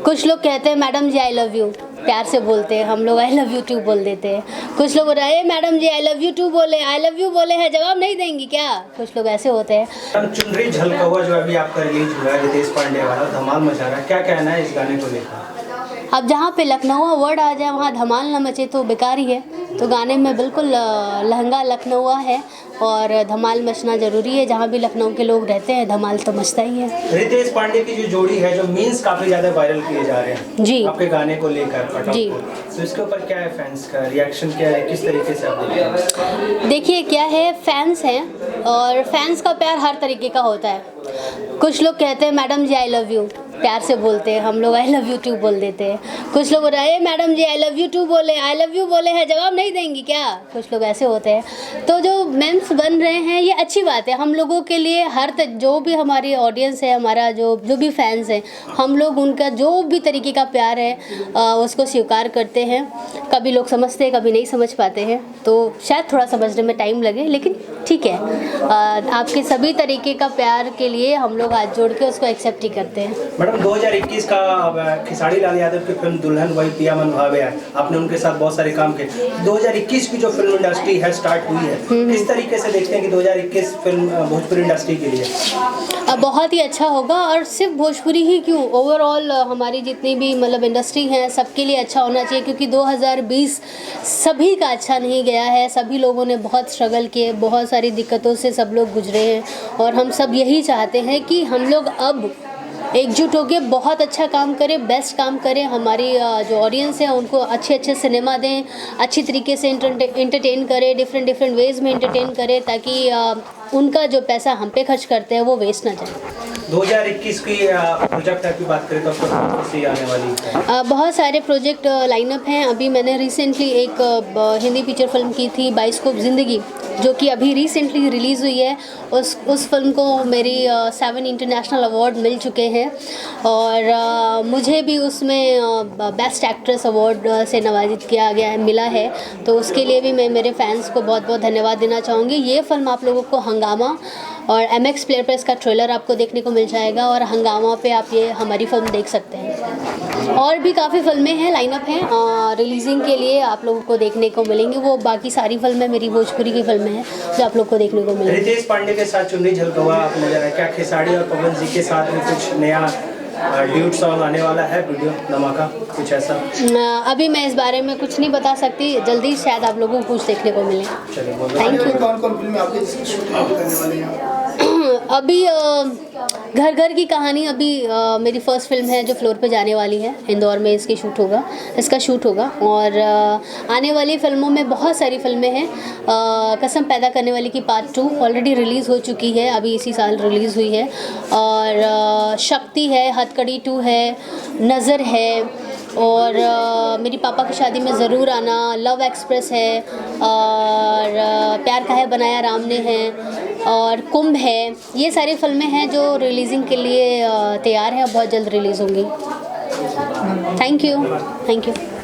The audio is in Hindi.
कुछ लोग कहते हैं madam ji I love you, प्यार से बोलते हैं, हम लोग आई लव यू टू बोल देते हैं। कुछ लोग बोल रहे हैं madam ji I love you too बोले, आई लव यू बोले हैं, जवाब नहीं देंगी क्या? कुछ लोग ऐसे होते हैं। चुनरी झलका हुआ जो अभी आपका रिलीज हुआ है रितेश पांडे वाला, धमाल मचा रहा है, क्या कहना है इस गाने को लेकर? अब जहाँ पे लखनऊ वर्ड आ जाए वहाँ धमाल न मचे तो बेकार ही है। तो गाने में बिल्कुल लहंगा लखनऊ है और धमाल मचना ज़रूरी है। जहाँ भी लखनऊ के लोग रहते हैं धमाल तो मचता ही है। रितेश पांडे की जो जोड़ी है, जो मीम्स काफ़ी ज़्यादा वायरल किए जा रहे हैं जी आपके गाने को लेकर जी, तो इसके ऊपर क्या है, फैंस का रिएक्शन क्या है, किस तरीके से आप देखते हैं? देखिए क्या है, फैंस हैं और फैंस का प्यार हर तरीके का होता है। कुछ लोग कहते हैं madam ji I love you, प्यार से बोलते हैं, हम लोग आई लव यू टू बोल देते हैं। कुछ लोग बोल रहे हैं madam ji I love you too बोले, आई लव यू बोले हैं, जवाब नहीं देंगी क्या? कुछ लोग ऐसे होते हैं। तो जो मेम्स बन रहे हैं ये अच्छी बात है हम लोगों के लिए। जो भी हमारी ऑडियंस है, हमारा जो भी फैंस हैं, हम लोग उनका जो भी तरीके का प्यार है उसको स्वीकार करते हैं। कभी लोग समझते हैं, कभी नहीं समझ पाते हैं, तो शायद थोड़ा समझने में टाइम लगे, लेकिन ठीक है। आपके सभी तरीके का प्यार के लिए हम लोग हाथ जोड़ के उसको एक्सेप्ट ही करते हैं। मैडम 2021 का खेसारी लाल यादव की फिल्म दुल्हन वही पिया मन भावे है, आपने उनके साथ बहुत सारे काम किए। 2021 की जो फिल्म इंडस्ट्री है स्टार्ट हुई है, किस तरीके से देखते हैं कि 2021 फिल्म भोजपुरी इंडस्ट्री के लिए? बहुत ही अच्छा होगा, और सिर्फ भोजपुरी ही क्यों, ओवरऑल हमारी जितनी भी मतलब इंडस्ट्री है सबके लिए अच्छा होना चाहिए। क्योंकि 2020 सभी का अच्छा नहीं गया है, सभी लोगों ने बहुत स्ट्रगल किए, बहुत सारी दिक्कतों से सब लोग गुजरे हैं। और हम सब यही चाहते हैं कि हम लोग अब एकजुट होकर बहुत अच्छा काम करें, बेस्ट काम करें। हमारी जो ऑडियंस है उनको अच्छे सिनेमा दें, अच्छी तरीके से एंटरटेन करें, डिफरेंट वेज़ में एंटरटेन करें, ताकि उनका जो पैसा हम पे खर्च करते हैं वो वेस्ट ना जाए। 2021 की प्रोजेक्ट की बात करें तो आपको आने वाली है? बहुत सारे प्रोजेक्ट लाइनअप हैं। अभी मैंने रिसेंटली एक हिंदी फीचर फिल्म की थी बाइस्कोप ज़िंदगी, जो कि अभी रिसेंटली रिलीज़ हुई है। उस फिल्म को मेरी 7 इंटरनेशनल अवार्ड मिल चुके हैं, और मुझे भी उसमें बेस्ट एक्ट्रेस अवार्ड से नवाजित किया गया है, मिला है। तो उसके लिए भी मैं मेरे फैंस को बहुत बहुत धन्यवाद देना चाहूँगी। ये फिल्म आप लोगों को हंगामा और MX प्लेयर पर इसका ट्रेलर आपको देखने को मिल जाएगा, और हंगामा पे आप ये हमारी फिल्म देख सकते हैं। और भी काफ़ी फिल्में हैं, लाइनअप हैं रिलीजिंग के लिए, आप लोगों को देखने को मिलेंगी। वो बाकी सारी फिल्में मेरी भोजपुरी की फिल्में हैं जो आप लोग को देखने को मिलेंगी। रितेश पांडे के साथ चुन्नी झलका हुआ आपने नजर है, क्या खेसारी और पवन जी के साथ में कुछ नया ड्यूट सॉन्ग आने वाला है, वीडियो धमाका कुछ ऐसा? अभी मैं इस बारे में कुछ नहीं बता सकती, जल्दी शायद आप लोगों को कुछ देखने को मिले। Thank you. कौन फिल्म आपकी शूटिंग करने वाली है? अभी घर घर की कहानी अभी मेरी फर्स्ट फिल्म है जो फ्लोर पे जाने वाली है। इंदौर में इसका शूट होगा। और आने वाली फिल्मों में बहुत सारी फिल्में हैं। कसम पैदा करने वाली की पार्ट 2 ऑलरेडी रिलीज़ हो चुकी है, अभी इसी साल रिलीज़ हुई है। और शक्ति है, हथकड़ी 2 है, नज़र है, और मेरी पापा की शादी में ज़रूर आना, लव एक्सप्रेस है, और प्यार का है बनाया राम ने है, और कुंभ है। ये सारी फिल्में हैं जो रिलीजिंग के लिए तैयार हैं, बहुत जल्द रिलीज़ होंगी। Thank you.